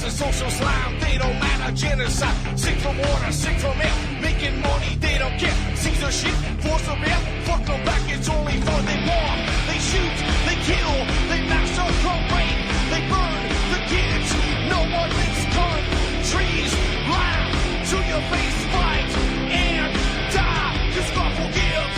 classes, social slime, they don't matter, genocide. Sick from water, sick from air, making money, they don't care. Caesar shit, force of air, fuck them back, it's only for they bomb. They shoot, they kill, they massacre, rape, they burn the kids. No one makes countries lie to your face, fight and die, 'cause God forgives.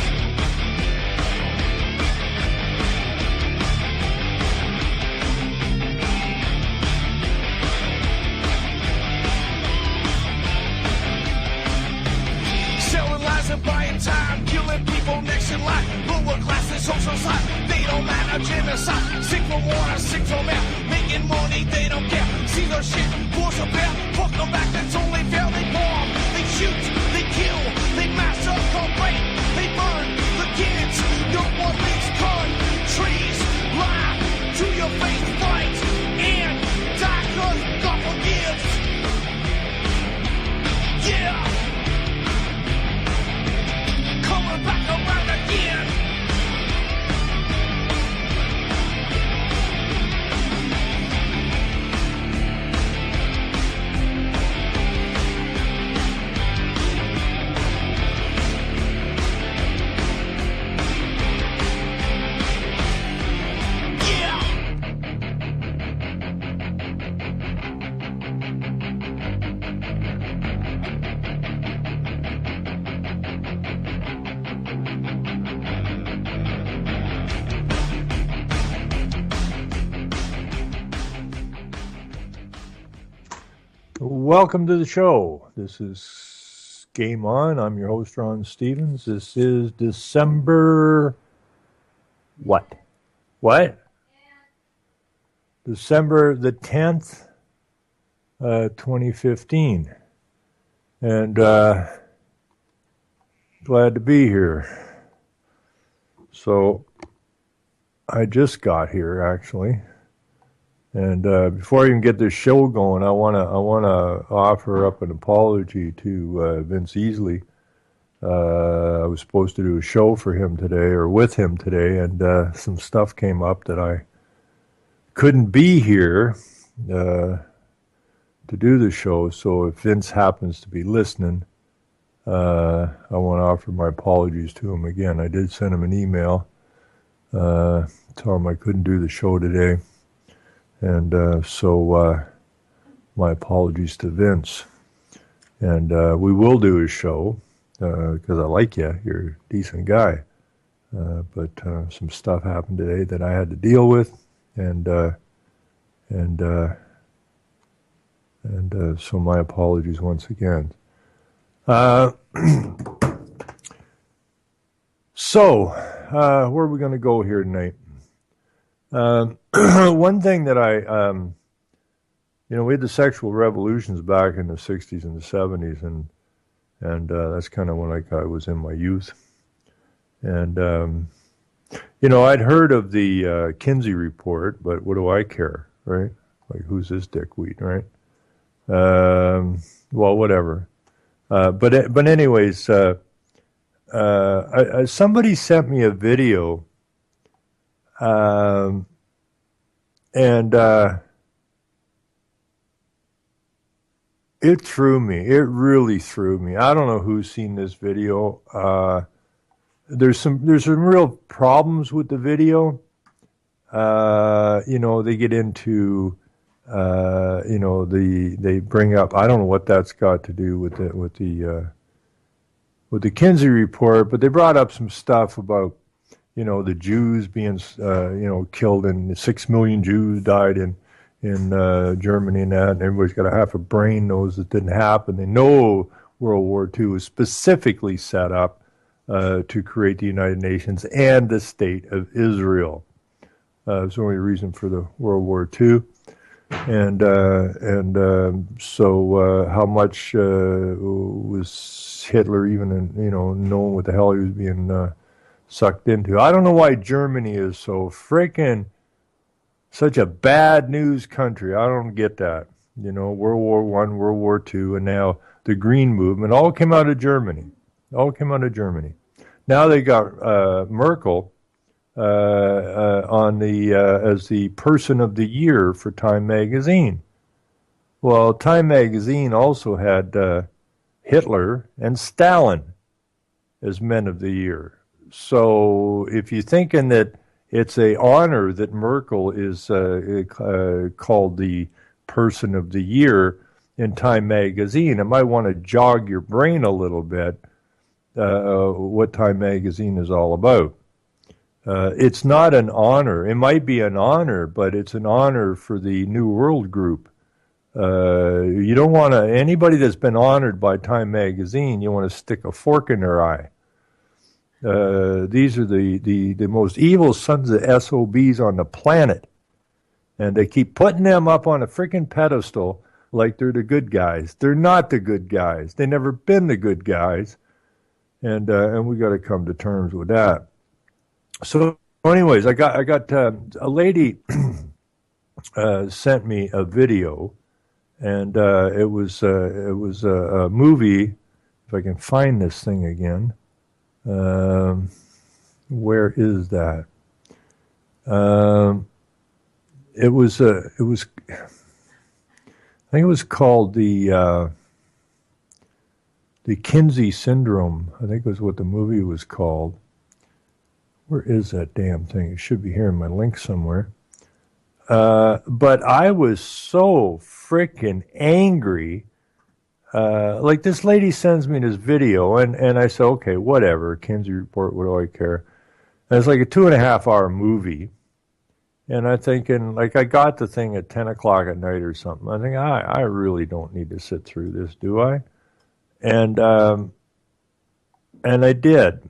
Selling lies and buying time, killing people next in line. Lower classes, social side, they don't matter, genocide. Sick from water, sick from air, making money, they don't care. See their shit, force a bear, fuck them back, that's only fair. They bomb, they shoot, they kill, they massacre, rape, they burn the kids. No one makes countries lie to your face, fight and die, 'cause God forgives. Yeah. Coming back around again. Welcome to the show. This is Game On. I'm your host, Ron Stevens. This is December... What? December the 10th, 2015. And glad to be here. So, I just got here, actually. And before I even get this show going, I wanna offer up an apology to Vince Easley. I was supposed to do a show for him today, or with him today, and some stuff came up that I couldn't be here to do the show. So if Vince happens to be listening, I want to offer my apologies to him again. I did send him an email, tell him I couldn't do the show today. And so my apologies to Vince. And we will do a show, because I like you. You're a decent guy. But some stuff happened today that I had to deal with. And so my apologies once again. So, where are we going to go here tonight? One thing that we had the sexual revolutions back in the 60s and the 70s, and that's kind of when I was in my youth. And, I'd heard of the Kinsey report, but what do I care, right? Like, who's this dickweed, right? Well, whatever. But anyways, somebody sent me a video. And it threw me. It really threw me. I don't know who's seen this video. There's some real problems with the video. They get into, they bring up, I don't know what that's got to do with the Kinsey report, but they brought up some stuff about, the Jews being, killed, and 6 million Jews died in Germany and that, and everybody's got a half a brain knows it didn't happen. They know World War II was specifically set up to create the United Nations and the State of Israel. It's the only reason for the World War II. So how much was Hitler even, knowing what the hell he was being sucked into? I don't know why Germany is so freaking such a bad news country. I don't get that. World War I, World War II, and now the Green Movement all came out of Germany. Now they got Merkel on the as the Person of the Year for Time magazine. Well, Time magazine also had Hitler and Stalin as Men of the Year. So if you're thinking that it's a honor that Merkel is called the Person of the Year in Time magazine, it might want to jog your brain a little bit what Time magazine is all about. It's not an honor. It might be an honor, but it's an honor for the New World Group. You don't want to, anybody that's been honored by Time magazine, you want to stick a fork in their eye. These are the most evil sons of SOBs on the planet. And they keep putting them up on a freaking pedestal like they're the good guys. They're not the good guys. They've never been the good guys. And we got to come to terms with that. So anyways, I got a lady sent me a video, and it was a movie. If I can find this thing again, where is that? It was I think it was called the Kinsey Syndrome. I think was what the movie was called. Where is that damn thing? It should be here in my link somewhere. But I was so freaking angry. Like this lady sends me this video, and I say, okay, whatever. Kinsey Report, what do I care? And it's like a 2.5-hour movie. And I'm thinking, like, I got the thing at 10 o'clock at night or something. I think, I really don't need to sit through this, do I? And I did.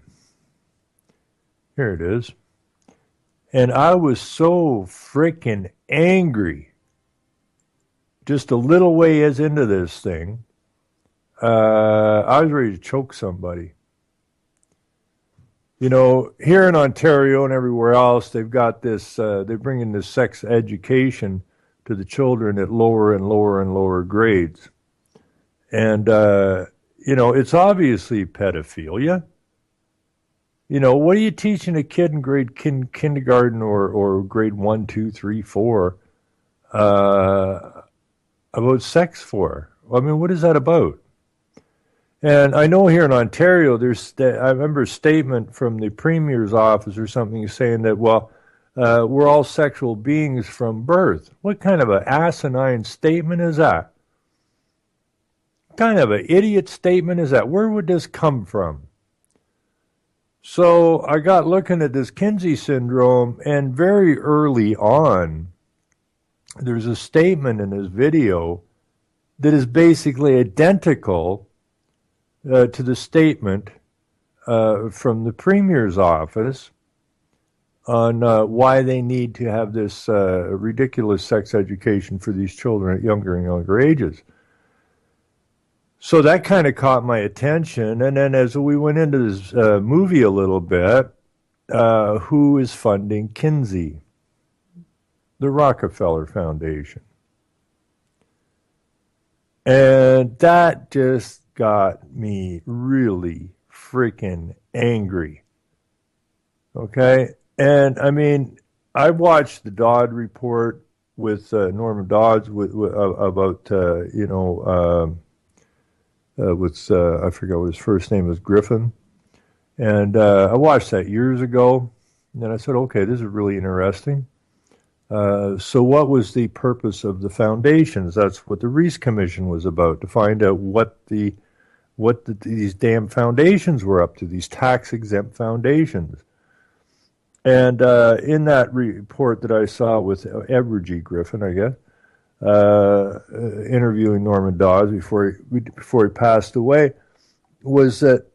Here it is. And I was so freaking angry. Just a little ways into this thing, I was ready to choke somebody. You know, here in Ontario and everywhere else, they've got this, they're bringing this sex education to the children at lower and lower and lower grades. And, you know, it's obviously pedophilia. You know, what are you teaching a kid in kindergarten or grade 1, 2, 3, 4 about sex for? I mean, what is that about? And I know here in Ontario, I remember a statement from the Premier's office or something saying that, well, we're all sexual beings from birth. What kind of an asinine statement is that? What kind of an idiot statement is that? Where would this come from? So I got looking at this Kinsey syndrome, and very early on, there's a statement in this video that is basically identical to the statement from the Premier's office on why they need to have this ridiculous sex education for these children at younger and younger ages. So that kind of caught my attention. And then as we went into this movie a little bit, who is funding Kinsey? The Rockefeller Foundation. And that just got me really freaking angry. Okay? And I mean, I watched the Dodd report with Norman Dodds about, I forgot what his first name was, Griffin. And I watched that years ago. And I said, okay, this is really interesting. So what was the purpose of the foundations? That's what the Reece Commission was about, to find out what these damn foundations were up to, these tax-exempt foundations. And in that report that I saw with Edward G. Griffin, I guess, interviewing Norman Dodds before he passed away, was that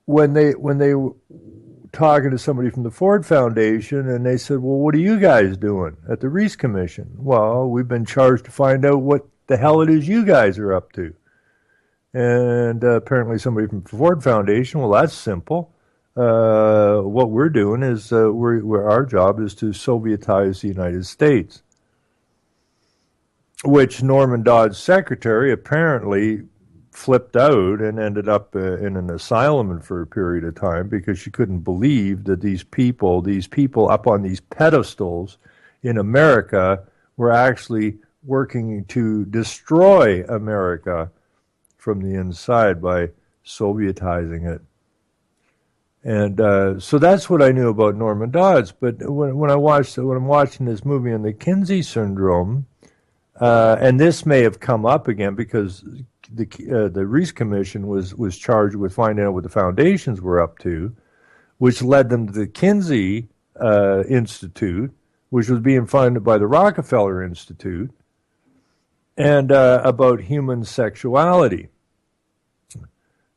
when they were talking to somebody from the Ford Foundation, and they said, well, what are you guys doing at the Reece Commission? Well, we've been charged to find out what the hell it is you guys are up to. And apparently somebody from the Ford Foundation, well, that's simple. What we're doing is our job is to Sovietize the United States, which Norman Dodd's secretary apparently flipped out and ended up in an asylum for a period of time because she couldn't believe that these people up on these pedestals in America were actually working to destroy America from the inside by Sovietizing it. And so that's what I knew about Norman Dodds. But when I'm watching this movie on the Kinsey syndrome, and this may have come up again because the Reese Commission was charged with finding out what the foundations were up to, which led them to the Kinsey Institute, which was being funded by the Rockefeller Institute, and about human sexuality.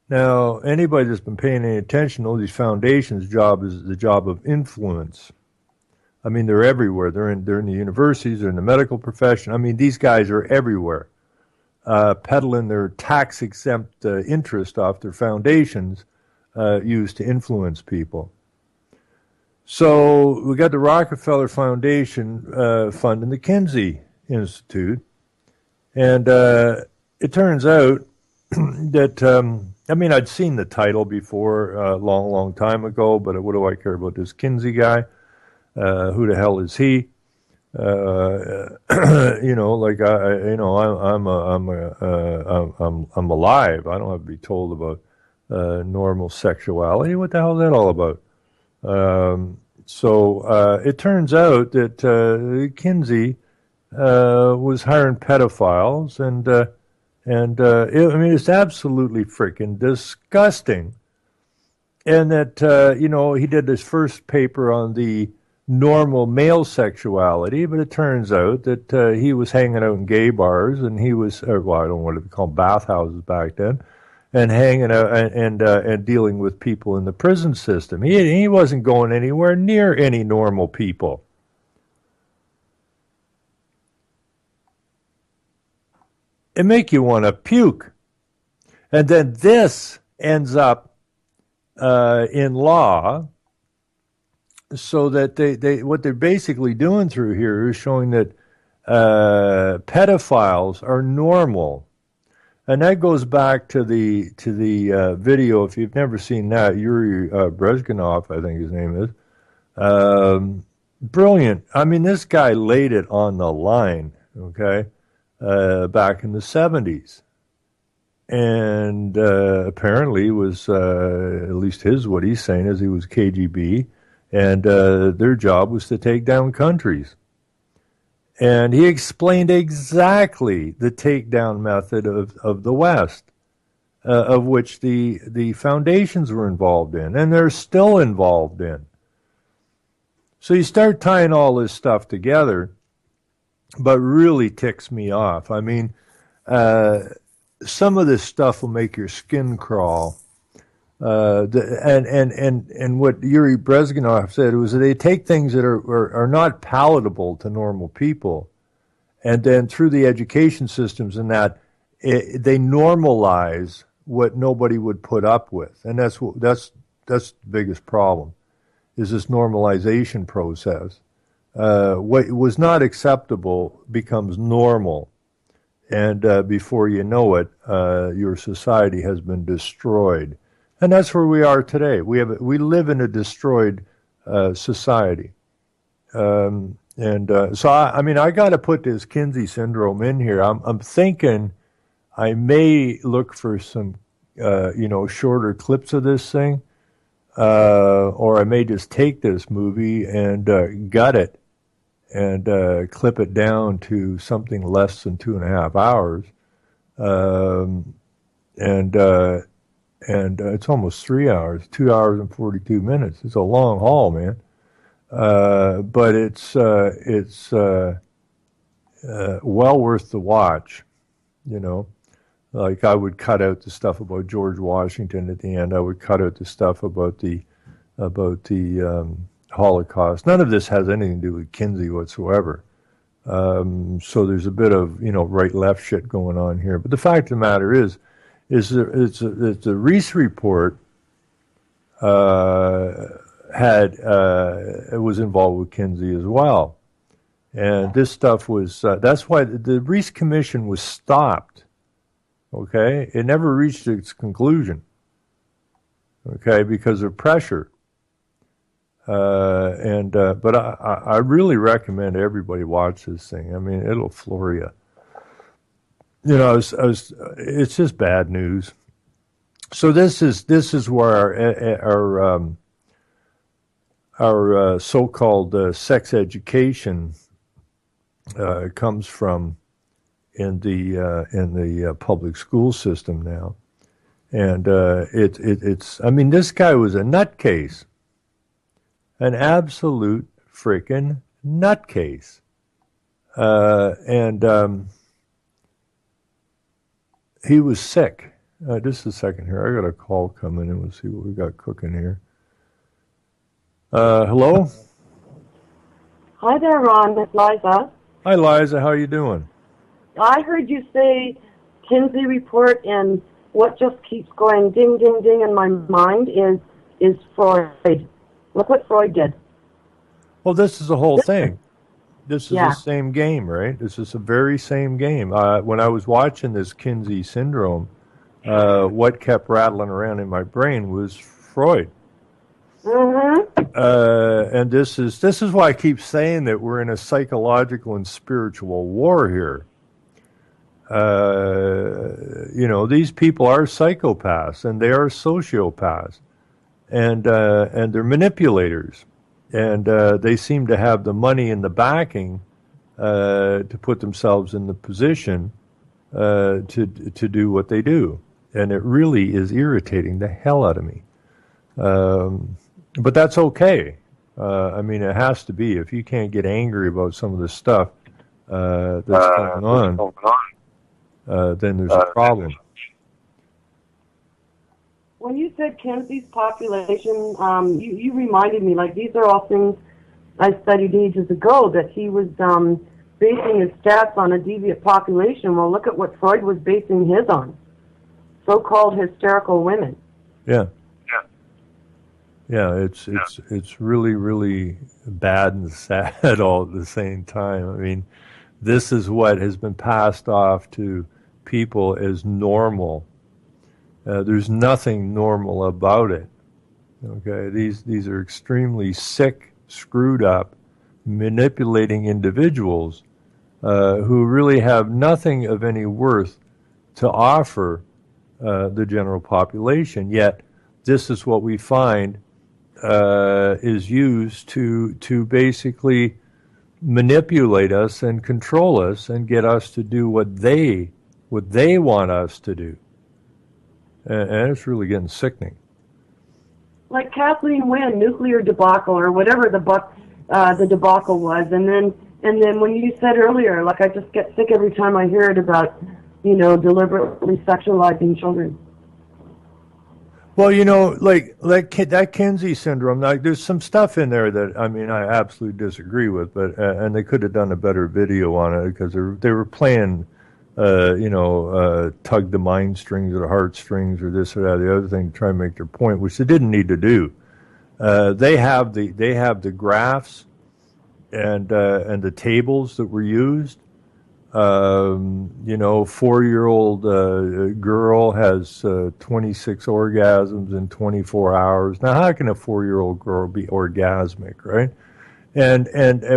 Now, anybody that's been paying any attention knows these foundations' job is the job of influence. I mean, they're everywhere. They're in the universities, they're in the medical profession. I mean, these guys are everywhere, peddling their tax-exempt interest off their foundations used to influence people. So we got the Rockefeller Foundation funding the Kinsey Institute, and it turns out that, I mean, I'd seen the title before a long time ago, but what do I care about this Kinsey guy? Who the hell is he? You know, like I'm alive. I don't have to be told about normal sexuality. What the hell is that all about? So it turns out that Kinsey was hiring pedophiles, and I mean, it's absolutely freaking disgusting. And that, you know, he did this first paper on the normal male sexuality, but it turns out that he was hanging out in gay bars, and he was, well, I don't know what it was called, bathhouses back then, and hanging out and dealing with people in the prison system. He wasn't going anywhere near any normal people. It make you want to puke. And then this ends up in law, so that they what they're basically doing through here is showing that pedophiles are normal. And that goes back to the video. If you've never seen that, Yuri Brezhnev, I think his name is, brilliant. I mean, this guy laid it on the line, okay, back in the 70s. And apparently was, at least what he's saying is he was KGB, and their job was to take down countries. And he explained exactly the takedown method of the West, of which the foundations were involved in, and they're still involved in. So you start tying all this stuff together, but really ticks me off. I mean, some of this stuff will make your skin crawl. And what Yuri Brezhnev said was that they take things that are not palatable to normal people, and then through the education systems and that, they normalize what nobody would put up with, and that's the biggest problem, is this normalization process. What was not acceptable becomes normal. And before you know it, your society has been destroyed, and that's where we are today. We live in a destroyed society, so I mean, I got to put this Kinsey syndrome in here. I'm thinking I may look for some shorter clips of this thing, or I may just take this movie and gut it and clip it down to something less than 2.5 hours, and it's almost 3 hours, 2 hours and 42 minutes. It's a long haul, man. But it's well worth the watch. You know, like I would cut out the stuff about George Washington at the end. I would cut out the stuff about the Holocaust. None of this has anything to do with Kinsey whatsoever. So there's a bit of right-left shit going on here. But the fact of the matter is the Reese report was involved with Kinsey as well, and this stuff was that's why the Reese Commission was stopped. Okay, it never reached its conclusion. Okay, because of pressure. But I really recommend everybody watch this thing. I mean, it'll floor you. You know, it's just bad news. So this is where our so-called sex education comes from in the public school system now, and it's. I mean, this guy was a nutcase, an absolute freaking nutcase, and he was sick. Just a second here. I got a call coming in. We'll see what we got cooking here. Hello? Hi there, Ron. It's Liza. Hi, Liza. How you doing? I heard you say Kinsey report, and what just keeps going ding, ding, ding in my mind is Freud. Look what Freud did. Well, this is the whole thing. This is the same game, right? This is the very same game. When I was watching this Kinsey syndrome, what kept rattling around in my brain was Freud. Mm-hmm. And this is why I keep saying that we're in a psychological and spiritual war here. You know, these people are psychopaths and they are sociopaths, and they're manipulators, and they seem to have the money and the backing to put themselves in the position to do what they do, and it really is irritating the hell out of me. But that's okay. I mean, it has to be. If you can't get angry about some of the stuff that's going on, then there's a problem. When you said Kinsey's population, you reminded me, like, these are all things I studied ages ago, that he was basing his stats on a deviant population. Well, look at what Freud was basing his on. So-called hysterical women. Yeah. Yeah, it's really, really bad and sad all at the same time. I mean, this is what has been passed off to people as normal. There's nothing normal about it. Okay, these are extremely sick, screwed up, manipulating individuals who really have nothing of any worth to offer the general population. Yet, this is what we find is used to basically manipulate us and control us and get us to do what they want us to do, and it's really getting sickening. Like Kathleen Wynne, nuclear debacle, or whatever the debacle was, and then when you said earlier, like, I just get sick every time I hear it about, you know, deliberately sexualizing children. Well, you know, like that Kinsey syndrome. Like, there's some stuff in there that, I mean, I absolutely disagree with, but and they could have done a better video on it because they were playing, tug the mind strings or the heartstrings or this or that, the other thing, to try and make their point, which they didn't need to do. They have the graphs and the tables that were used. 4-year-old girl has 26 orgasms in 24 hours. Now, how can a 4-year-old girl be orgasmic, right? And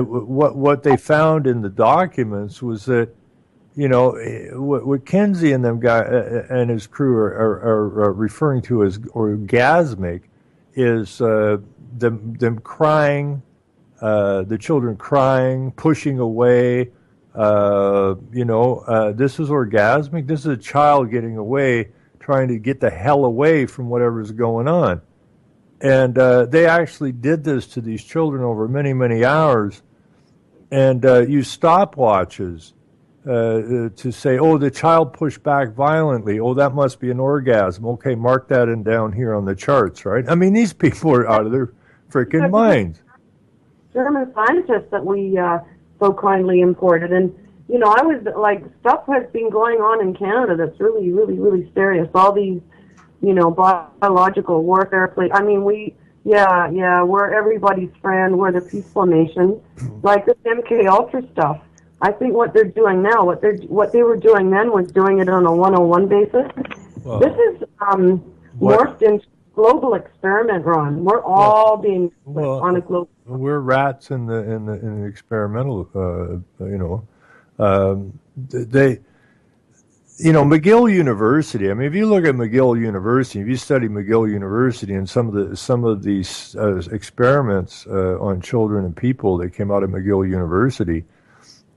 what they found in the documents was that, you know, what Kinsey and them guy and his crew are referring to as orgasmic is them crying, the children crying, pushing away. This is orgasmic. This is a child getting away, trying to get the hell away from whatever's going on. And they actually did this to these children over many, many hours, and use stopwatches to say, oh, the child pushed back violently. Oh, that must be an orgasm. Okay, mark that in down here on the charts, right? I mean, these people are out of their freaking minds. German scientists that we so kindly imported. And, you know, I was like, stuff has been going on in Canada that's really, really, really serious. All these, you know, biological warfare. I mean, we're everybody's friend. We're the peaceful nation. Like this MK Ultra stuff. I think what they're doing now, what they were doing then was doing it on a 101 basis. Well, this is morphed into global experiment, Ron. We're all being on a global. We're rats in the experimental. They. McGill University. I mean, if you look at McGill University, if you study McGill University and some of these experiments on children and people that came out of McGill University,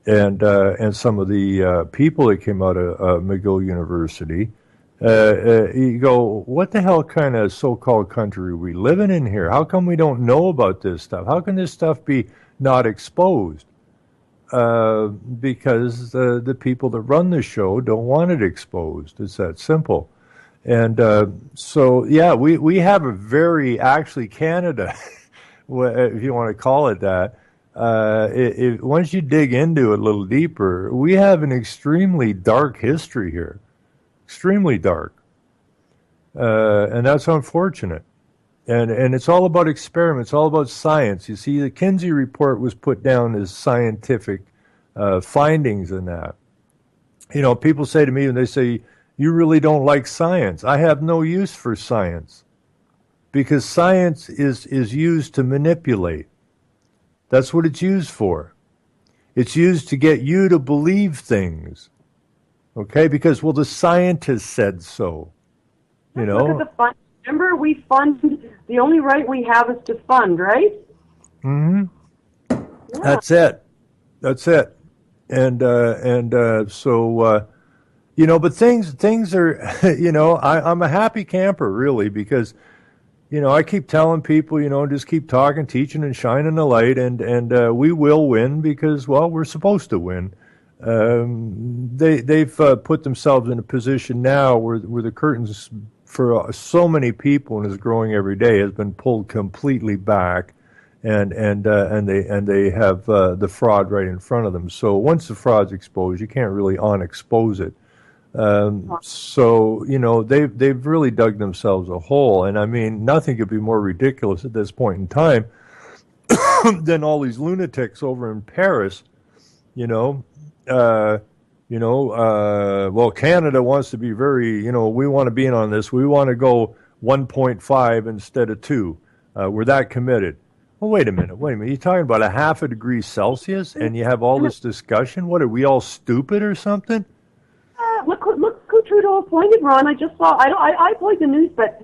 and some of the people that came out of McGill University, you go, what the hell kind of so-called country are we living in here? How come we don't know about this stuff? How can this stuff be not exposed? Because the people that run the show don't want it exposed. It's that simple. And so, yeah, we have a very, actually Canada, if you want to call it that, once you dig into it a little deeper, we have an extremely dark history here. Extremely dark. And that's unfortunate. And it's all about experiments, all about science. You see, the Kinsey report was put down as scientific findings in that. People say to me, and they say, you really don't like science. I have no use for science because science is used to manipulate. That's what it's used for. It's used to get you to believe things. Okay? Because, the scientists said so. Look at the fund. Remember, we fund. The only right we have is to fund, right? Mm-hmm. Yeah. That's it. And so, but things are, I'm a happy camper, really, because, I keep telling people, just keep talking, teaching, and shining the light, and we will win because, we're supposed to win. They've put themselves in a position now where the curtains for so many people and is growing every day has been pulled completely back, and they have the fraud right in front of them. So once the fraud's exposed, you can't really unexpose it. So they've really dug themselves a hole, and I mean nothing could be more ridiculous at this point in time than all these lunatics over in Paris. Canada wants to be very, we want to be in on this. We want to go 1.5 instead of 2. We're that committed. Well, wait a minute. You're talking about a half a degree Celsius, and you have all this discussion? What, are we all stupid or something? Look who Trudeau appointed, Ron. I just saw, I played the news, but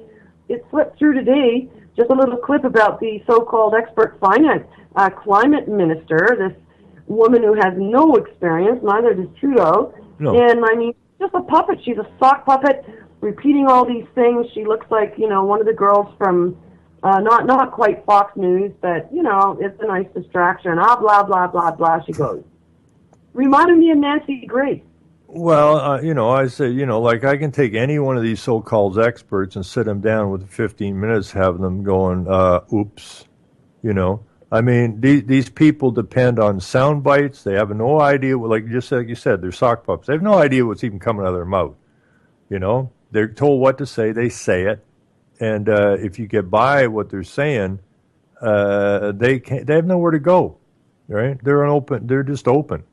it slipped through today, just a little clip about the so-called expert finance climate minister, this woman who has no experience, neither does Trudeau. No. And I mean, just a puppet. She's a sock puppet, repeating all these things. She looks like, one of the girls from, not quite Fox News, but, it's a nice distraction. Blah, blah, blah, blah, she goes. Reminded me of Nancy Grace. Well, I say, like I can take any one of these so-called experts and sit them down with 15 minutes, have them going, oops, I mean, these people depend on sound bites. They have no idea, like you said, they're sock puppets. They have no idea what's even coming out of their mouth. They're told what to say. They say it, and if you get by what they're saying, they have nowhere to go. Right? They're just open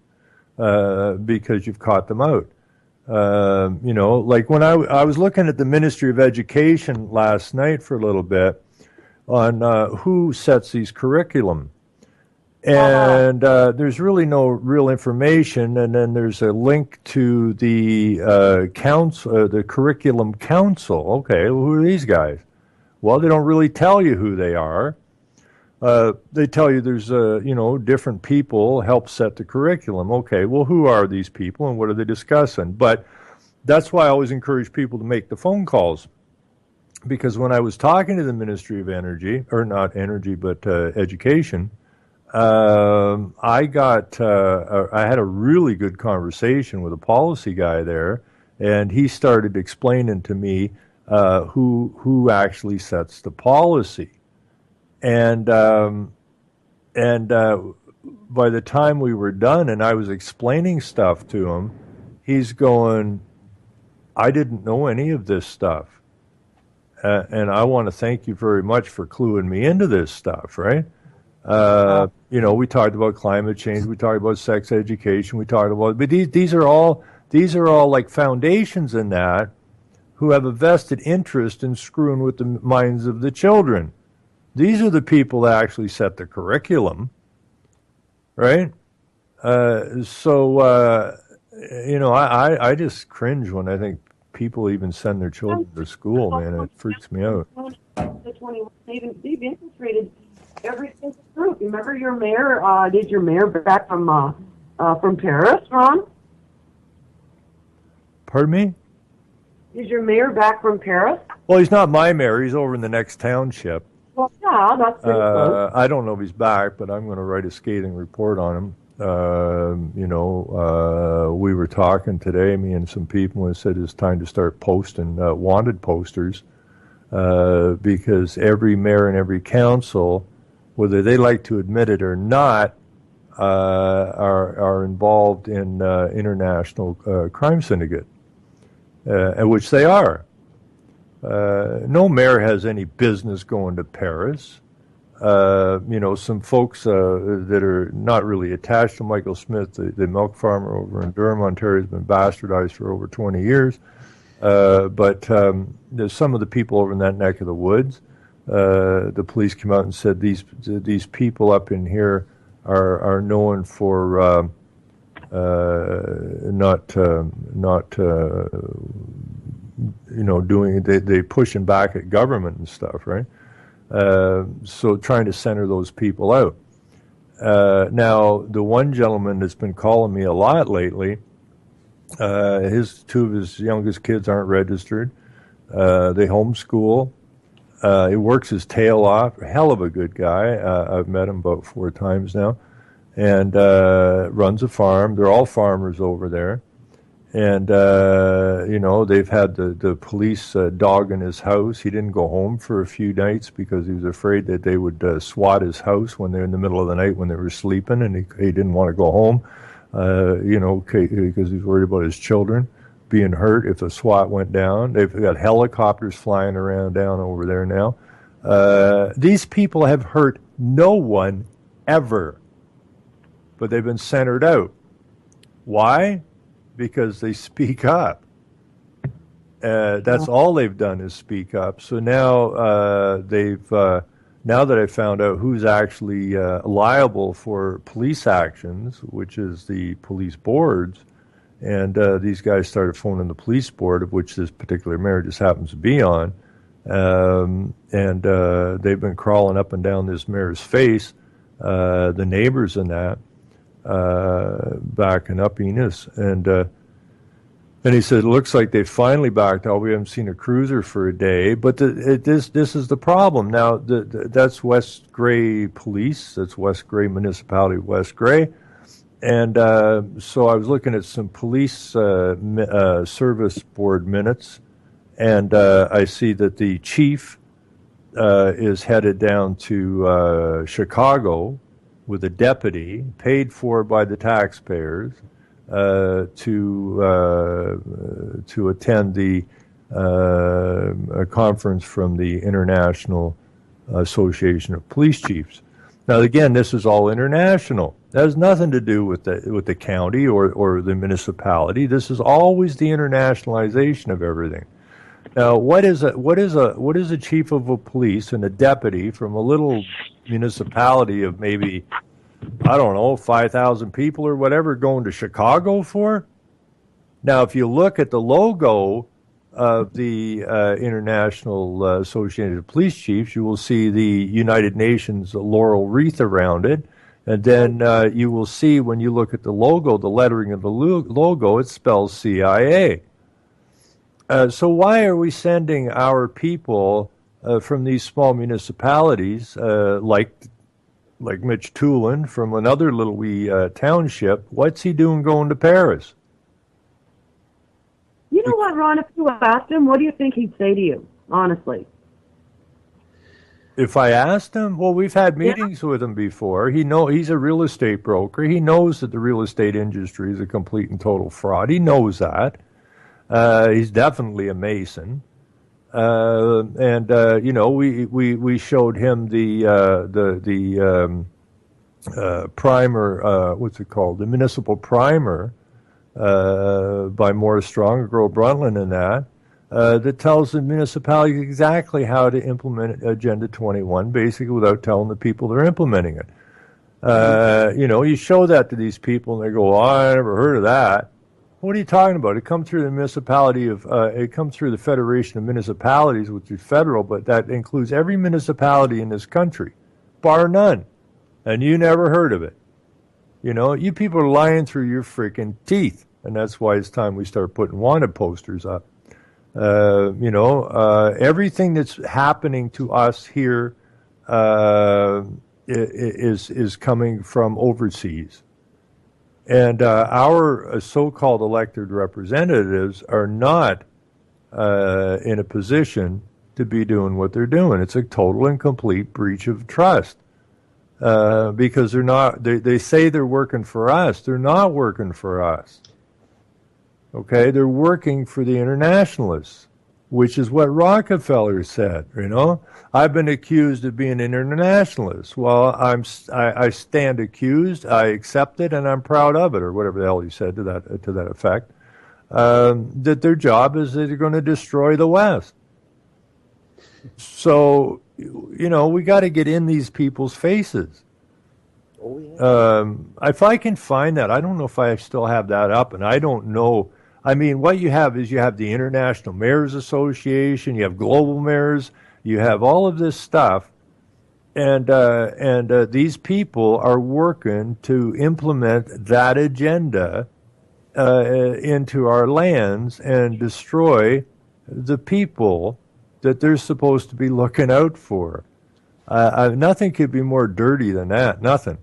because you've caught them out. Like when I was looking at the Ministry of Education last night for a little bit, on who sets these curriculum. And there's really no real information, and then there's a link to the council, the curriculum council. Okay, well, who are these guys? Well, they don't really tell you who they are. They tell you there's, different people help set the curriculum. Okay, well, who are these people and what are they discussing? But that's why I always encourage people to make the phone calls. Because when I was talking to the Ministry of Energy, or not energy, but education, I had a really good conversation with a policy guy there, and he started explaining to me who actually sets the policy. And by the time we were done and I was explaining stuff to him, he's going, I didn't know any of this stuff. And I want to thank you very much for cluing me into this stuff, right? We talked about climate change, we talked about sex education, but these are all like foundations in that who have a vested interest in screwing with the minds of the children. These are the people that actually set the curriculum, right? I just cringe when I think people even send their children to school, man. It freaks me out. They've infiltrated every single group. Remember your mayor? Did your mayor back from Paris, Ron? Pardon me? Is your mayor back from Paris? Well, he's not my mayor. He's over in the next township. Well, yeah, that's pretty close. I don't know if he's back, but I'm going to write a scathing report on him. We were talking today, me and some people, and said it's time to start posting wanted posters because every mayor and every council, whether they like to admit it or not, are involved in international crime syndicate, which they are. No mayor has any business going to Paris. Some folks that are not really attached to Michael Smith, the milk farmer over in Durham, Ontario, has been bastardized for over 20 years. But there's some of the people over in that neck of the woods. The police came out and said these people up in here are known for they pushing back at government and stuff, right? So trying to center those people out. Now, the one gentleman that's been calling me a lot lately, two of his youngest kids aren't registered. They homeschool. He works his tail off. Hell of a good guy. I've met him about 4 times now. And runs a farm. They're all farmers over there. And, they've had the police dogging his house. He didn't go home for a few nights because he was afraid that they would SWAT his house when they're in the middle of the night when they were sleeping, and he didn't want to go home, because he's worried about his children being hurt if the SWAT went down. They've got helicopters flying around down over there now. These people have hurt no one ever, but they've been centered out. Why? Because they speak up. That's all they've done is speak up. So now now that I found out who's actually liable for police actions, which is the police boards, and these guys started phoning the police board, of which this particular mayor just happens to be on, and they've been crawling up and down this mayor's face, the neighbors and that, backing up Enos, and he said it looks like they finally backed out. We haven't seen a cruiser for a day, but this is the problem. Now that's West Grey Police. That's West Grey Municipality, West Grey, and so I was looking at some police service board minutes, and I see that the chief is headed down to Chicago with a deputy paid for by the taxpayers to attend the a conference from the International Association of Police Chiefs. Now, again, this is all international. That has nothing to do with the county or the municipality. This is always the internationalization of everything. Now, what is a chief of a police and a deputy from a little municipality of maybe, I don't know, 5,000 people or whatever going to Chicago for? Now, if you look at the logo of the International Association of Police Chiefs, you will see the United Nations laurel wreath around it. And then you will see when you look at the logo, the lettering of the logo, it spells CIA. So why are we sending our people from these small municipalities, like Mitch Tulin from another little wee township? What's he doing going to Paris? You know what, Ron? If you asked him, what do you think he'd say to you, honestly? If I asked him, well, we've had meetings with him before. He's a real estate broker. He knows that the real estate industry is a complete and total fraud. He knows that. He's definitely a Mason. We showed him the primer, what's it called? The municipal primer by Morris Strong, Grow Brundtland and that. that tells the municipalities exactly how to implement Agenda 21, basically without telling the people they're implementing it. You show that to these people, and they go, "Oh, I never heard of that." What are you talking about? It comes through the it comes through the Federation of Municipalities, which is federal, but that includes every municipality in this country, bar none. And you never heard of it. You people are lying through your freaking teeth. And that's why it's time we start putting wanted posters up. Everything that's happening to us here is coming from overseas. And our so-called elected representatives are not in a position to be doing what they're doing. It's a total and complete breach of trust. Because they're not, they say they're working for us. They're not working for us. Okay, they're working for the internationalists, which is what Rockefeller said. I've been accused of being an internationalist. Well, I stand accused. I accept it, and I'm proud of it, or whatever the hell he said to that effect. That their job is that they're going to destroy the West. So, we got to get in these people's faces. Oh, yeah. If I can find that, I don't know if I still have that up, and I don't know. I mean, what you have is you have the International Mayors Association, you have global mayors, you have all of this stuff, and these people are working to implement that agenda into our lands and destroy the people that they're supposed to be looking out for. Nothing could be more dirty than that. Nothing.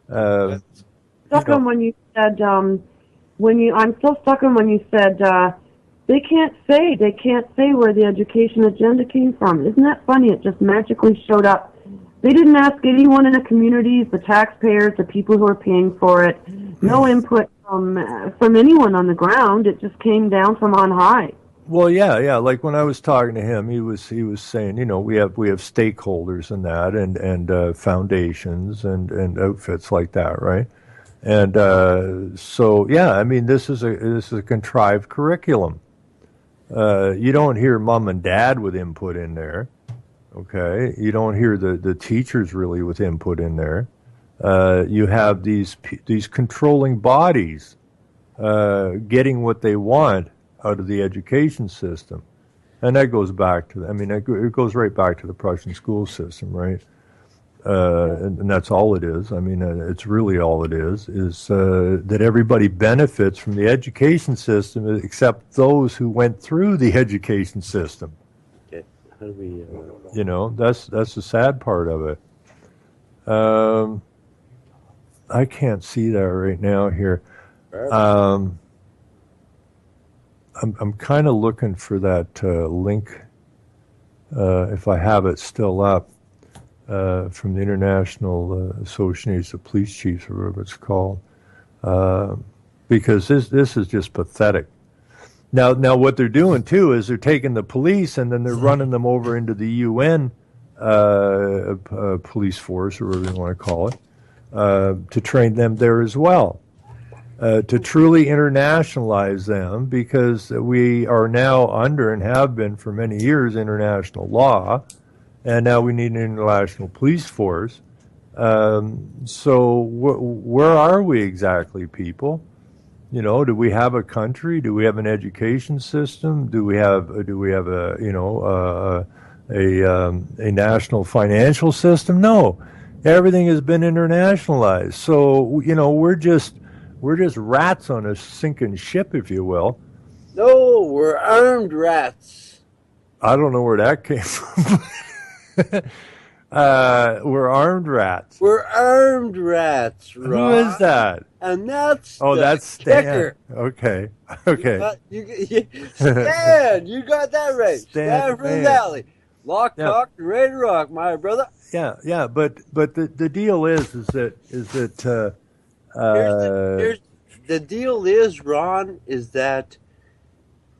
Stuck on when you said I'm so stuck on when you said they can't say where the education agenda came from. Isn't that funny? It just magically showed up. They didn't ask anyone in the communities, the taxpayers, the people who are paying for it. No input from anyone on the ground. It just came down from on high. Well, yeah. Like when I was talking to him, he was saying, we have stakeholders in that, and foundations and outfits like that, right? And so, yeah, I mean, this is a contrived curriculum. You don't hear mom and dad with input in there, okay? You don't hear the teachers really with input in there. You have these controlling bodies getting what they want out of the education system. And that goes back to, it goes right back to the Prussian school system, right? And that's all it is. I mean, it's really all it is that everybody benefits from the education system except those who went through the education system. Okay. How do we... That's the sad part of it. I can't see that right now here. I'm kind of looking for that link, if I have it still up, from the International Association of Police Chiefs, or whatever it's called, because this is just pathetic. Now what they're doing too is they're taking the police and then they're running them over into the UN police force, or whatever you want to call it, to train them there as well. To truly internationalize them, because we are now under, and have been for many years, international law, and now we need an international police force. So where are we exactly, people? Do we have a country? Do we have an education system? Do we have a national financial system? No, everything has been internationalized. So we're just rats on a sinking ship, if you will. No, we're armed rats. I don't know where that came from. We're armed rats. We're armed rats, Ron. Who is that? And that's that's Stan. kicker. Okay. Stan, you got that right. Stan from the Man. Valley. Lock, Yeah. cock, and ready to rock, my brother. Yeah. But the deal is that Here's the deal is, Ron, is that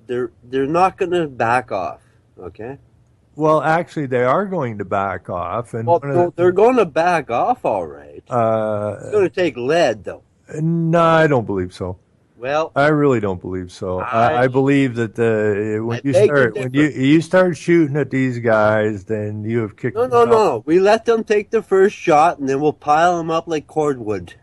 they're not going to back off, okay? well, actually, they are going to back off, and Well, no, they're going to back off, all right. It's going to take lead, though. no, I don't believe so. Well, I really don't believe so. I believe that when I you beg to start when you start shooting at these guys, then you have kicked. no, no, no. We let them take the first shot, and then we'll pile them up like cordwood.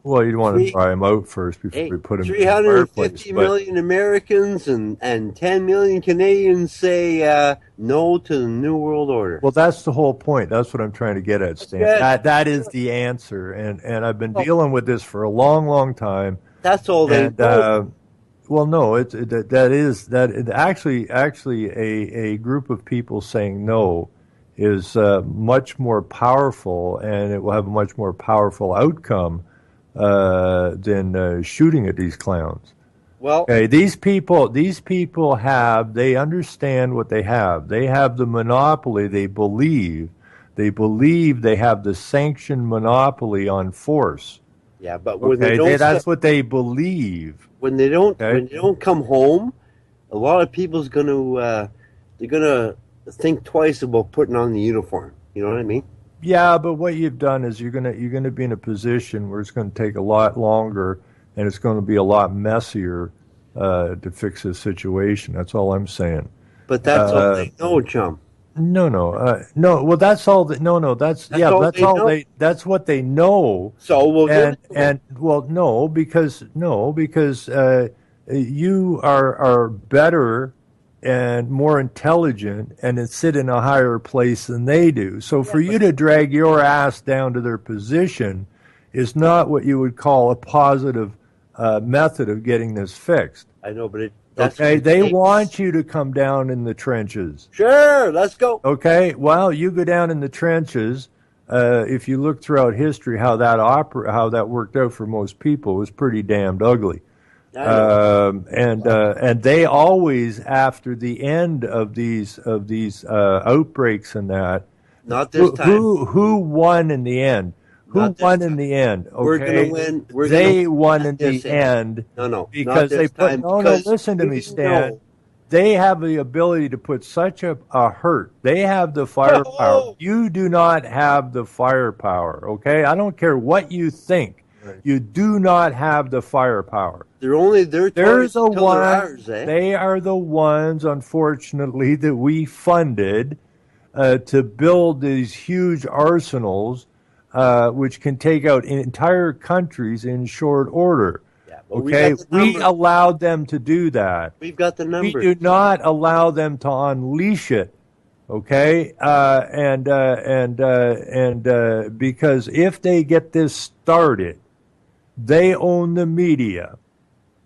Well, you'd want to Three- try them out first before Hey, we put them in the 350 fireplace. million Americans and 10 million Canadians say no to the New World Order. Well, that's the whole point. That's what I'm trying to get at, Stan. good. That is the answer, and I've been dealing with this for a long, long time. That's all they And know. well, no, actually a group of people saying no is much more powerful, and it will have a much more powerful outcome than shooting at these clowns. Well, Okay, these people they understand what they have. They have the monopoly. They believe they have the sanctioned monopoly on force. yeah, but when Okay, they don't, that's what they believe. when they don't, Okay. when they don't come home, a lot of people's they're gonna think twice about putting on the uniform. You know what I mean? Yeah, but what you've done is you're gonna be in a position where it's going to take a lot longer, and it's going to be a lot messier to fix this situation. That's all I'm saying. But that's all they know, chum. No. Well, that's all. No. That's That's all That's they all know? they. That's what they know. So we'll give it to them. And well, no, because you are better and more intelligent and sit in a higher place than they do. So for you to drag your ass down to their position is not what you would call a positive method of getting this fixed. I know, but that's Okay, what it they takes. want you to come down in the trenches. Sure, let's go. Okay, well, you go down in the trenches. If you look throughout history, how that worked out for most people was pretty damned ugly. I know. And they always, after the end of these outbreaks and that, Not this time. who won in the end? Who Not this won time. in the end? Okay, We're gonna win. They won in not the this end No, because not they this put. time, No, because listen to we me, didn't Stan. know. They have the ability to put such a hurt. They have the firepower. Oh! You do not have the firepower, okay? I don't care what you think. You do not have the firepower. They're only their There's toys a until one. they're ours, eh? They are the ones, unfortunately, that we funded to build these huge arsenals, which can take out entire countries in short order. Yeah, but Okay, got the we numbers. allowed them to do that. We've got the We numbers. do not allow them to unleash it. Okay, because if they get this started, they own the media.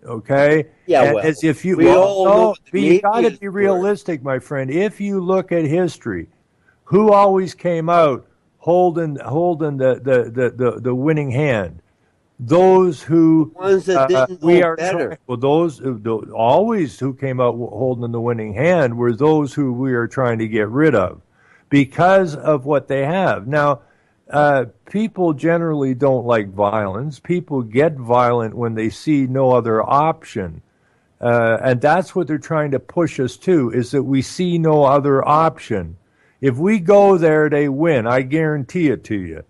Okay. Yeah, And well, as if you we all know what the you media got to is be for. realistic, my friend. If you look at history, who always came out holding the winning hand? Those who Ones that didn't we know are better. trying- well, those always who came out holding the winning hand were those who we are trying to get rid of because of what they have. Now, people generally don't like violence. People get violent when they see no other option. And that's what they're trying to push us to, is that we see no other option. If we go there, they win. I guarantee it to you.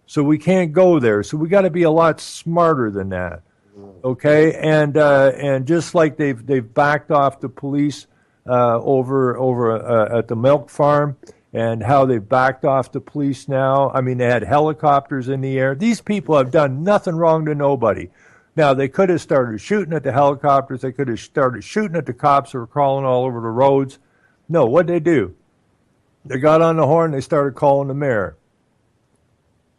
So we can't go there. So we got to be a lot smarter than that. Okay? And just like they've backed off the police over at the milk farm, and how they've backed off the police now. I mean, they had helicopters in the air. These people have done nothing wrong to nobody. Now, they could have started shooting at the helicopters. They could have started shooting at the cops who were crawling all over the roads. No, what'd they do? They got on the horn. They started calling the mayor.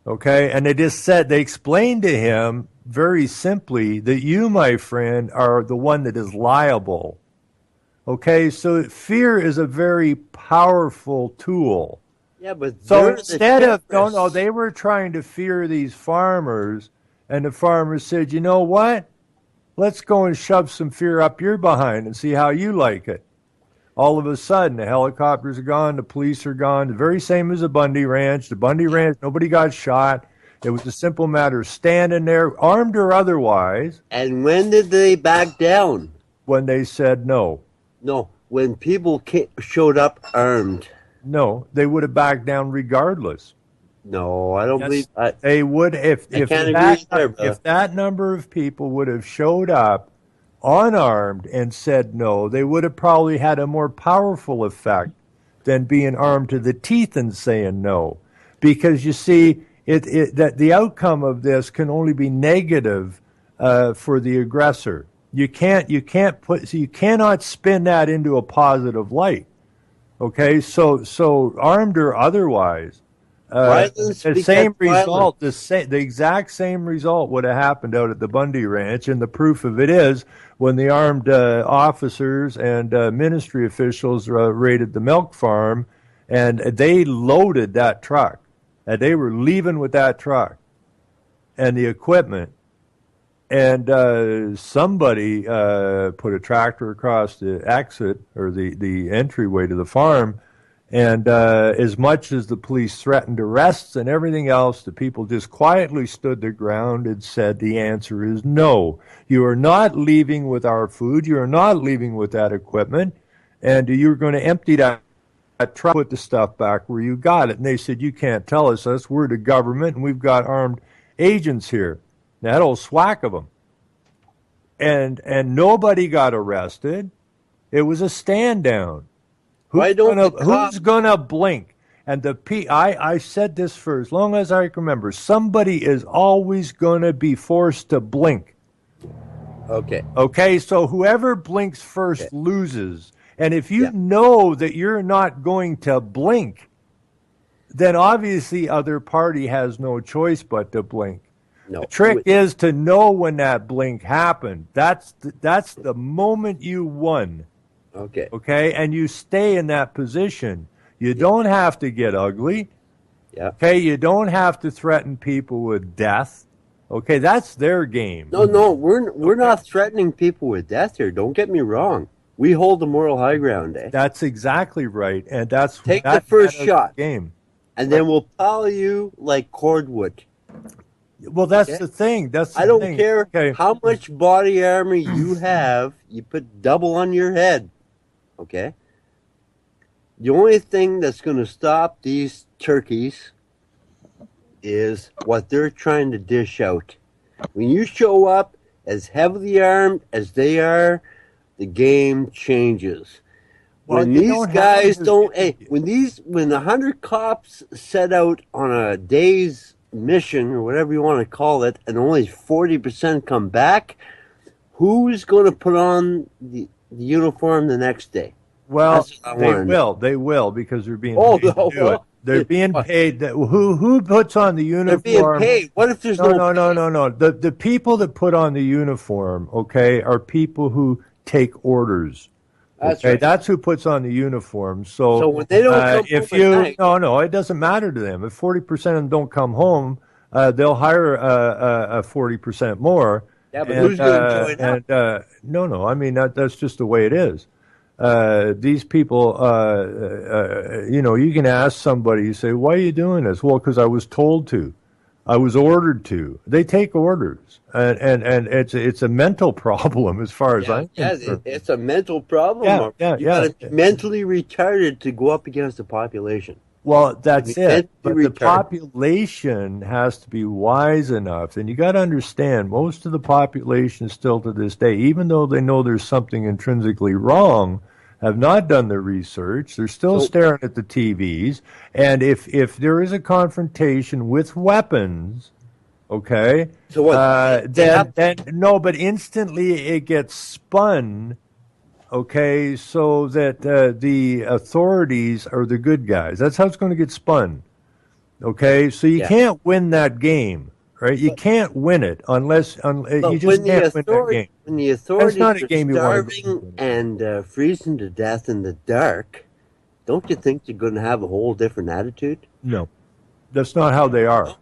Okay? And they explained to him very simply that you, my friend, are the one that is liable. Okay, so fear is a very powerful tool. Yeah, but So they're the instead of, terrorists. they were trying to fear these farmers, and the farmers said, you know what? Let's go and shove some fear up your behind and see how you like it. All of a sudden, the helicopters are gone, the police are gone, the very same as the Bundy Ranch. The Bundy Ranch, nobody got shot. It was a simple matter of standing there, armed or otherwise, And when did they back down? when they said no. No, when people showed up armed. No, they would have backed down regardless. No, I don't Yes, believe. they would I can't agree there, brother. if that number of people would have showed up unarmed and said no, they would have probably had a more powerful effect than being armed to the teeth and saying no. Because you see, that the outcome of this can only be negative for the aggressor. You cannot spin that into a positive light. Okay, so armed or otherwise, Violence the begets same violence. result, the exact same result would have happened out at the Bundy Ranch, and the proof of it is when the armed officers and ministry officials raided the milk farm, and they loaded that truck, and they were leaving with that truck and the equipment, and somebody put a tractor across the exit or the entryway to the farm. And as much as the police threatened arrests and everything else, the people just quietly stood their ground and said the answer is no. You are not leaving with our food. You are not leaving with that equipment. And you're going to empty that truck, put the stuff back where you got it. And they said, you can't tell us this. We're the government, and we've got armed agents here. That old swack of them. And nobody got arrested. It was a stand down. Who's gonna blink? And I said this for as long as I can remember. Somebody is always gonna be forced to blink. Okay. Okay, so whoever blinks first loses. And if you know that you're not going to blink, then obviously other party has no choice but to blink. No. The trick is to know when that blink happened. That's the moment you won. Okay. Okay, and you stay in that position. You don't have to get ugly. Yeah. Okay, you don't have to threaten people with death. Okay, that's their game. No, we're not threatening people with death here. Don't get me wrong. We hold the moral high ground, eh? That's exactly right, and that's Take the first shot, game. and then we'll pile you like cordwood. Well, that's the thing. I don't care how much body armor you have. You put double on your head. Okay? The only thing that's going to stop these turkeys is what they're trying to dish out. When you show up as heavily armed as they are, the game changes. Well, When these guys don't, when 100 cops set out on a day's mission or whatever you want to call it, and only 40% come back, who's going to put on the uniform the next day? Well, they will because they're being paid to do it. They're being paid. Who puts on the uniform? They're being paid. What if there's no? No. The people that put on the uniform, okay, are people who take orders. That's okay, right. that's who puts on the uniform. So when they don't come if home you at night, no, it doesn't matter to them. If 40% of them don't come home, they'll hire 40% more. Yeah, but who's going to join up? No. I mean that's just the way it is. These people, you can ask somebody. You say, "Why are you doing this?" Well, because I was told to. I was ordered to. They take orders, and it's a mental problem as far as I'm concerned. It's a mental problem. You got to be mentally retarded to go up against the population. Well, that's it. But the retarded. population has to be wise enough, and you got to understand. Most of the population still to this day, even though they know there's something intrinsically wrong, have not done their research. They're still staring at the TVs. And if there is a confrontation with weapons, okay, so what? Then no, but instantly it gets spun, okay, so that the authorities are the good guys. That's how it's going to get spun, okay? So you can't win that game. Right, you can't win it unless you just can't win that game. When the authorities not a are game you want to starving and freezing to death in the dark, don't you think they're going to have a whole different attitude? No, that's not how they are.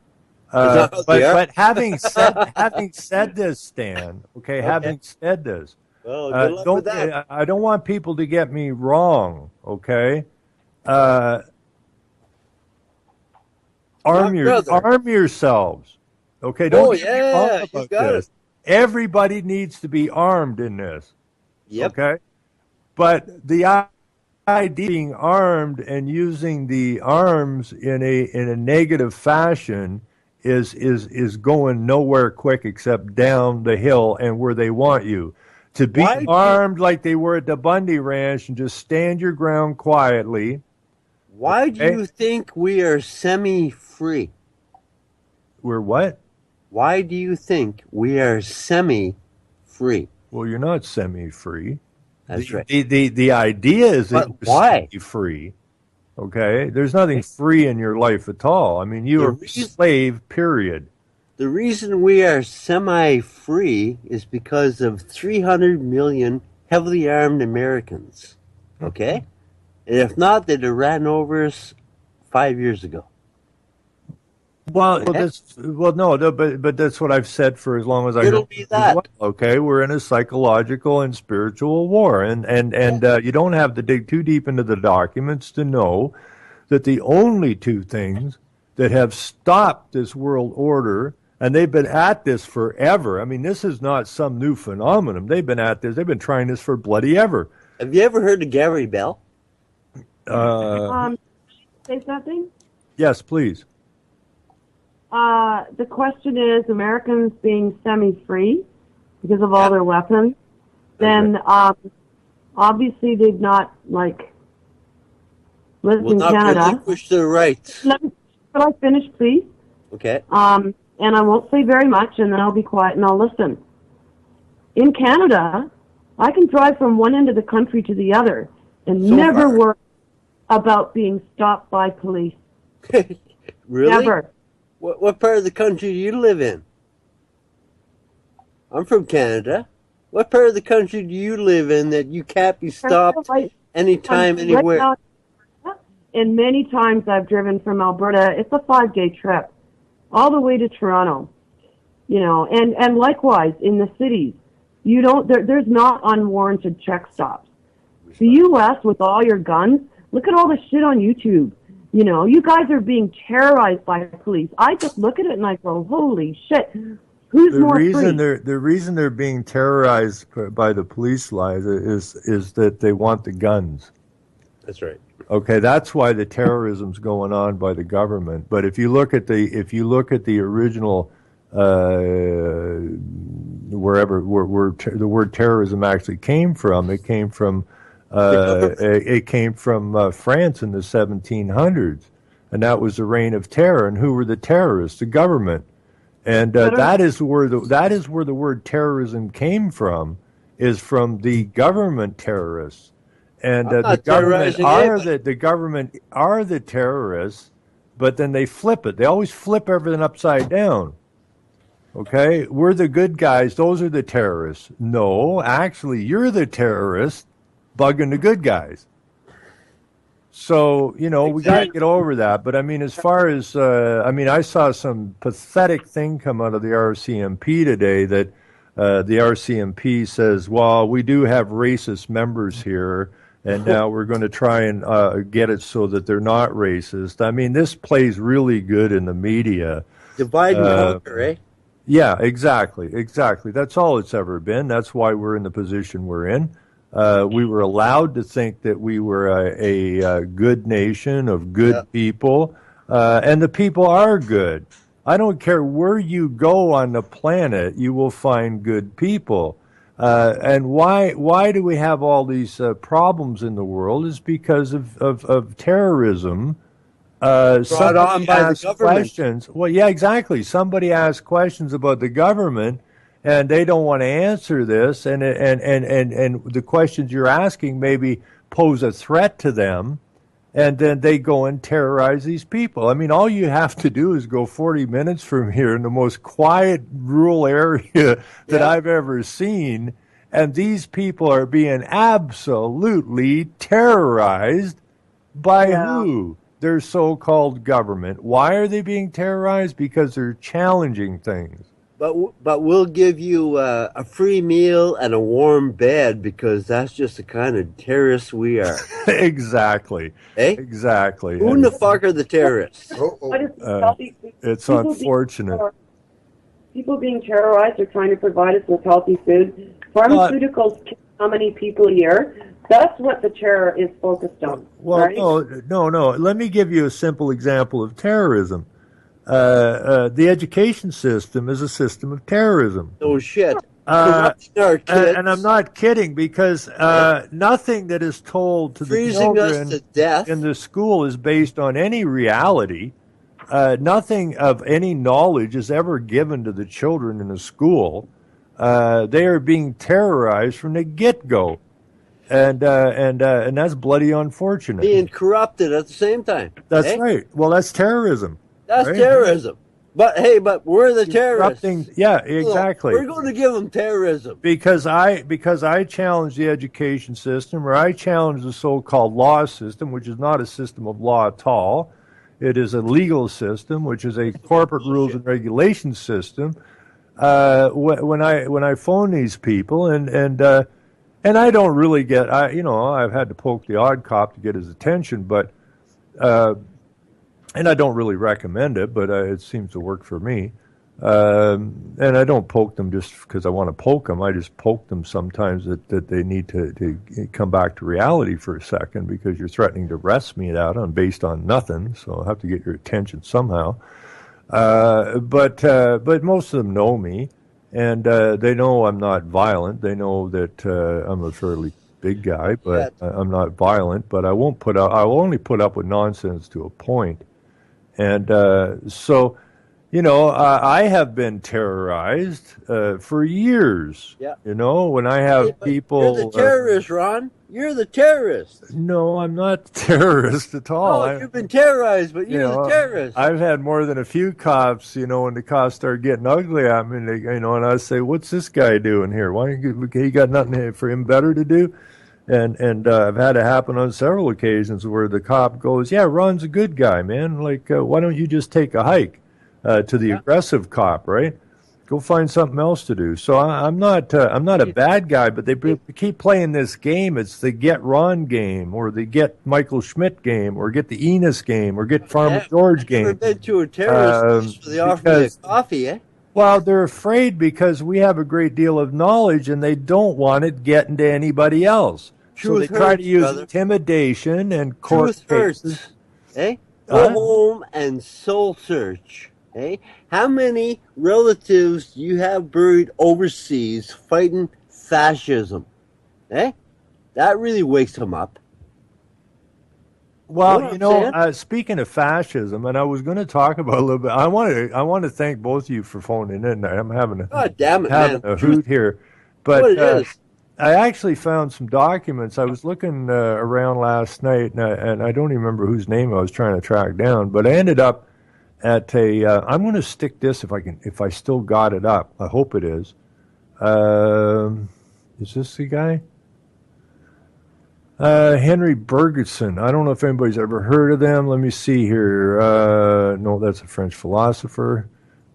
But having said this, Stan, okay, having said this, well, good luck with that. I don't want people to get me wrong, okay? Arm yourselves. Okay, don't get me wrong about this. Everybody needs to be armed in this. Yep. Okay? But the idea of being armed and using the arms in a negative fashion is going nowhere quick except down the hill and where they want you. To be Why do- armed like they were at the Bundy Ranch and just stand your ground quietly. Why do you think we are semi-free? We're what? Why do you think we are semi-free? Well, you're not semi-free. That's right. The idea is that But you're why? free. Okay? There's nothing free in your life at all. I mean, you The are a reason- slave, period. The reason we are semi-free is because of 300 million heavily armed Americans. Okay? And if not, they'd have ran over us 5 years ago. Well, but that's what I've said for as long as I It'll know be as that. well, okay, we're in a psychological and spiritual war, and you don't have to dig too deep into the documents to know that the only two things that have stopped this world order, and they've been at this forever. I mean, this is not some new phenomenon. They've been at this. They've been trying this for bloody ever. Have you ever heard of Gary Bell? Say something? Yes, please. The question is, Americans being semi-free because of all their weapons, then obviously they've not, like, lived Will in not Canada. relinquish their rights. Could I finish, please? Okay. And I won't say very much, and then I'll be quiet and I'll listen. In Canada, I can drive from one end of the country to the other and So never far. worry about being stopped by police. Really? Never. What part of the country do you live in? I'm from Canada. What part of the country do you live in that you can't be stopped Right- anytime, right anywhere? now, and many times I've driven from Alberta. It's a 5-day trip, all the way to Toronto. You know, and likewise in the cities, you don't. There's not unwarranted check stops. The U.S. with all your guns, look at all the shit on YouTube. You know, you guys are being terrorized by police. I just look at it and I go, holy shit. Who's The more reason free? the reason they're being terrorized by the police lies is that they want the guns. That's right. Okay, that's why the terrorism's going on by the government. But if you look at the original wherever where the word terrorism actually came from, it came from France in the 1700s, and that was the reign of terror. And who were the terrorists? The government. And that is where the word terrorism came from, is from the government terrorists. And I'm the not government terrorizing are the terrorists, but then they flip it. They always flip everything upside down. Okay, we're the good guys. Those are the terrorists. No, actually, you're the terrorist bugging the good guys. So, you know, we got to get over that. But I mean, as far as, I saw some pathetic thing come out of the RCMP today that the RCMP says, well, we do have racist members here, and now we're going to try and get it so that they're not racist. I mean, this plays really good in the media. Divide and conquer, eh? Yeah, exactly. That's all it's ever been. That's why we're in the position we're in. We were allowed to think that we were a good nation of good people, and the people are good. I don't care where you go on the planet, you will find good people. And why do we have all these problems in the world? Is because of terrorism. Brought on by the asks government. questions. Well, yeah, exactly. Somebody asks questions about the government, and they don't want to answer this, and the questions you're asking maybe pose a threat to them, and then they go and terrorize these people. I mean, all you have to do is go 40 minutes from here in the most quiet rural area that I've ever seen, and these people are being absolutely terrorized by who? Their so-called government. Why are they being terrorized? Because they're challenging things. But we'll give you a free meal and a warm bed because that's just the kind of terrorists we are. Exactly. Eh? Exactly. Who in the fuck are the terrorists? I just tell these It's people being unfortunate. terrorized- People being terrorized are trying to provide us with healthy food. Pharmaceuticals kill how many people a year? That's what the terror is focused on, Well, right? no. Let me give you a simple example of terrorism. The education system is a system of terrorism. No shit. Corrupting our kids, And I'm not kidding, because nothing that is told to the freezing us children to death. in the school is based on any reality. Nothing of any knowledge is ever given to the children in a school. They are being terrorized from the get-go. And that's bloody unfortunate. Being corrupted at the same time. That's eh? right. Well, that's terrorism. That's right? terrorism. But hey, we're the terrorists. Yeah, exactly. We're going to give them terrorism. Because I challenge the education system, or I challenge the so-called law system, which is not a system of law at all. It is a legal system, which is a corporate rules and regulations system. When I phone these people and I don't really get, I've had to poke the odd cop to get his attention, but, and I don't really recommend it, but it seems to work for me. And I don't poke them just because I want to poke them. I just poke them sometimes that they need to come back to reality for a second, because you're threatening to arrest me based on nothing, so I'll have to get your attention somehow. But most of them know me. And they know I'm not violent. They know that I'm a fairly big guy, but I'm not violent. But I won't I will only put up with nonsense to a point. And so, I have been terrorized for years. Yeah. When I have people. You're the terrorist, Ron. You're the terrorist. No, I'm not a terrorist at all. No, you've been terrorized, but you're the terrorist. I've had more than a few cops, when the cops start getting ugly at me, and I say, "What's this guy doing here? Why he got nothing for him better to do?" And I've had it happen on several occasions where the cop goes, "Yeah, Ron's a good guy, man. Like, why don't you just take a hike?" To the aggressive cop, right? Go find something else to do. So I'm not a bad guy, but they keep playing this game. It's the Get Ron game, or the Get Michael Schmidt game, or Get the Enos game, or Get Farmer George game. Never been to a terrorist for the offer me a coffee, eh? Well, they're afraid because we have a great deal of knowledge, and they don't want it getting to anybody else. So they try to use intimidation and court cases. Hurts, eh? Go home and soul search. Hey, how many relatives do you have buried overseas fighting fascism? Eh? That really wakes them up. Well, speaking of fascism, and I was going to talk about a little bit. I want to thank both of you for phoning in. I'm having a hoot here, but I actually found some documents. I was looking around last night, and I don't even remember whose name I was trying to track down, but I ended up at I'm going to stick this if I still got it up. I hope it is. Is this the guy? Henry Bergson. I don't know if anybody's ever heard of them. Let me see here. No, that's a French philosopher.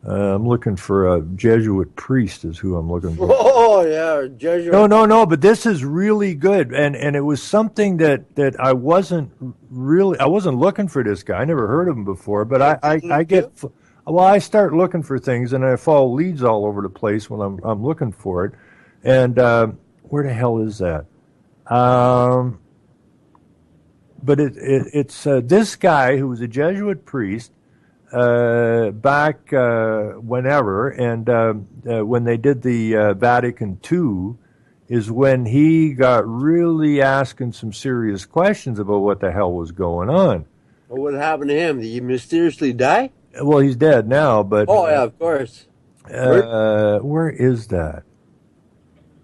I'm looking for a Jesuit priest is who I'm looking for. Oh, yeah, Jesuit. No, but this is really good. And it was something that I wasn't looking for this guy. I never heard of him before, but I start looking for things and I follow leads all over the place when I'm looking for it. And where the hell is that? But it's this guy who was a Jesuit priest, back whenever, and when they did the Vatican II, is when he got really asking some serious questions about what the hell was going on. Well, what happened to him? Did he mysteriously die? Well, he's dead now, but... Oh, yeah, of course. Where is that?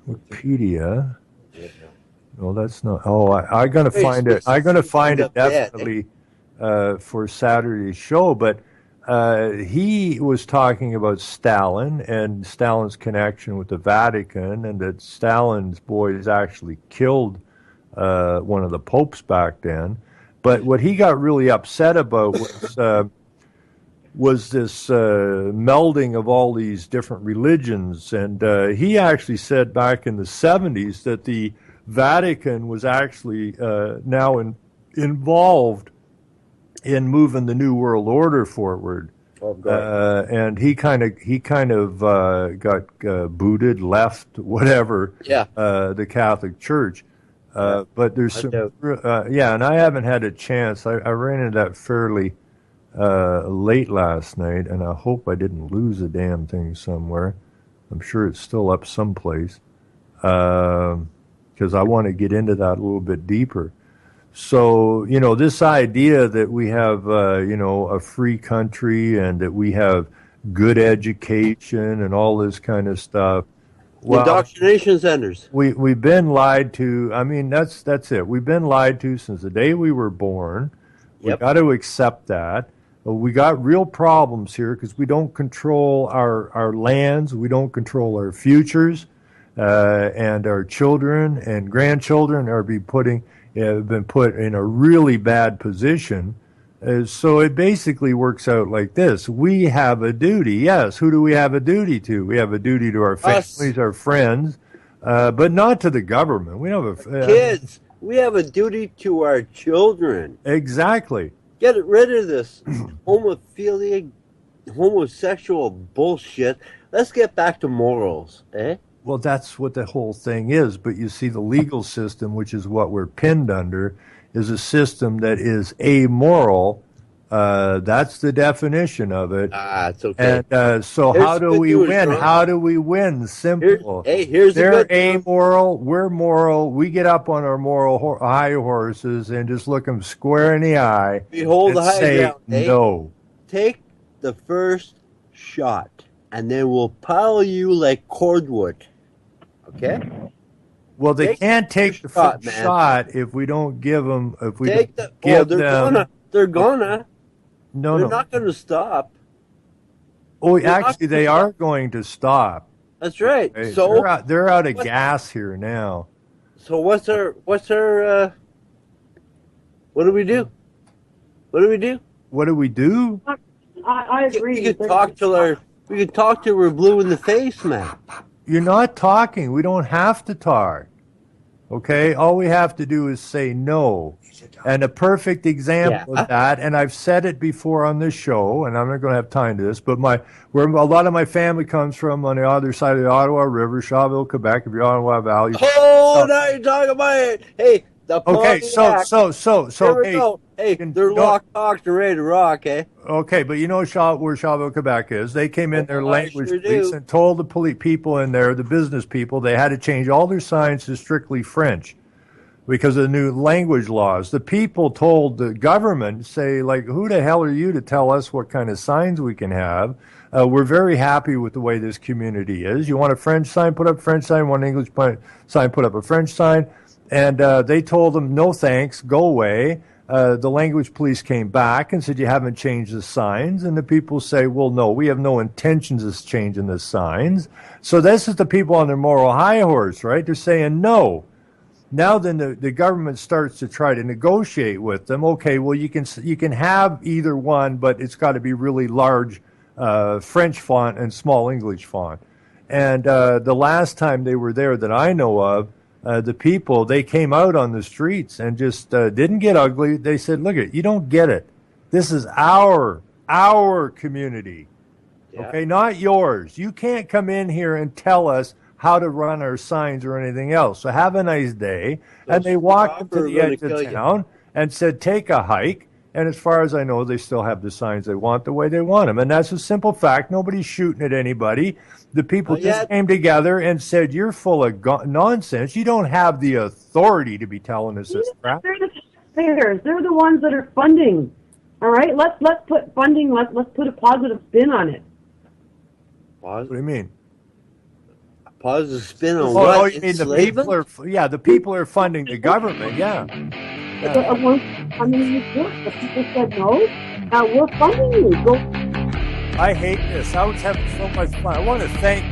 Wikipedia. No, that's not... Oh, I'm going to find it. I'm going to find it definitely for Saturday's show, but... he was talking about Stalin and Stalin's connection with the Vatican, and that Stalin's boys actually killed one of the popes back then. But what he got really upset about was this melding of all these different religions. And he actually said back in the 70s that the Vatican was actually now involved in moving the New World Order forward. And he kind of got booted, left, whatever, the Catholic Church. But there's I some, doubt. yeah, and I haven't had a chance. I ran into that fairly late last night, and I hope I didn't lose the damn thing somewhere. I'm sure it's still up someplace because I want to get into that a little bit deeper. So, this idea that we have, a free country and that we have good education and all this kind of stuff. Well, Indoctrination centers. we've been lied to. I mean, that's it. We've been lied to since the day we were born. We Yep. got to accept that. We got real problems here because we don't control our lands. We don't control our futures, and our children and grandchildren are have been put in a really bad position. So it basically works out like this. We have a duty. Yes. Who do we have a duty to? We have a duty to our families, our friends, but not to the government. We have Kids, we have a duty to our children. Exactly. Get rid of this homophilia, homosexual bullshit. Let's get back to morals, eh? Well, that's what the whole thing is. But you see, the legal system, which is what we're pinned under, is a system that is amoral. That's the definition of it. It's okay. And so Here's how the do good we news, win? Ron. How do we win? Simple. Here's the They're good news. amoral. We're moral. We get up on our moral high horses and just look them square in the eye We hold and the high say ground, eh? no. Take the first shot, and then we'll pile you like cordwood. Okay? Well, they Take can't take the shot, first man. shot if we don't give them. If we Take don't the. give They're them. gonna. They're gonna. No, They're no. not gonna stop. Oh, they're not actually, gonna they stop. are going to stop. That's right. Okay? So, they're out of what- gas here now. so what's our? What do we do? What do we do? What do we do? I agree. We could talk till we're blue in the face, man. You're not talking. We don't have to talk. Okay? All we have to do is say no. And a perfect example Yeah. of that, and I've said it before on this show, and I'm not going to have time to this, but where a lot of my family comes from on the other side of the Ottawa River, Shawville, Quebec, if you're Ottawa Valley. Oh, now you're talking about it. Hey, the Okay, Pontiac. so Here we hey, go. Hey, can- they're no- locked, cocked, and ready to rock, eh? okay, but you know where Shawville, Quebec is. They came in their Oh, I language sure police do. and told the people in there, the business people, they had to change all their signs to strictly French because of the new language laws. The people told the government, say, like, who the hell are you to tell us what kind of signs we can have? We're very happy with the way this community is. You want a French sign, put up a French sign. Want an English sign, put up a French sign. And they told them, no thanks, go away. The language police came back and said, you haven't changed the signs. And the people say, well, no, we have no intentions of changing the signs. So this is the people on their moral high horse, right? They're saying no. Now then the government starts to try to negotiate with them. Okay, well, you can have either one, but it's got to be really large French font and small English font. And the last time they were there that I know of, the people, they came out on the streets and just didn't get ugly. They said, look, you don't get it. This is our community, okay, not yours. You can't come in here and tell us how to run our signs or anything else. So have a nice day. And they walked them to the edge of town and said, take a hike. And as far as I know, they still have the signs they want the way they want them. And that's a simple fact. Nobody's shooting at anybody. The people just came together and said, you're full of nonsense. You don't have the authority to be telling us this crap. They're the taxpayers. They're the ones that are funding. All right, let's put funding. Let's put a positive spin on it. What do you mean? Positive spin on Oh, what? you mean the Enslavement? people are? The people are funding the government. Yeah. I mean, the people said no. Now we're funding you. Go. I hate this. I was having so much fun. I want to thank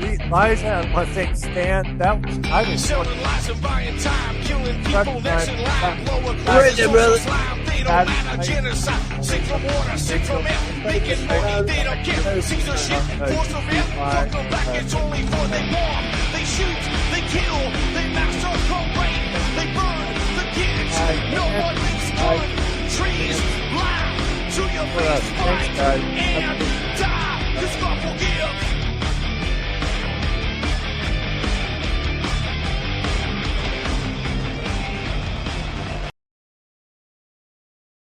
Liza. I want to thank Stan. I was Selling lies and buying time, killing people next in line. Lower Right classes, there, brother. social slime. They don't matter, genocide. Sick from water, sick from air. Making money, they don't care. Caesar shit, force of air. Fuck them back, it's only for they bomb. They shoot, they kill, they massacre, rape. They burn the kids. No one makes good. Trees, lie to your face, Thanks, guys.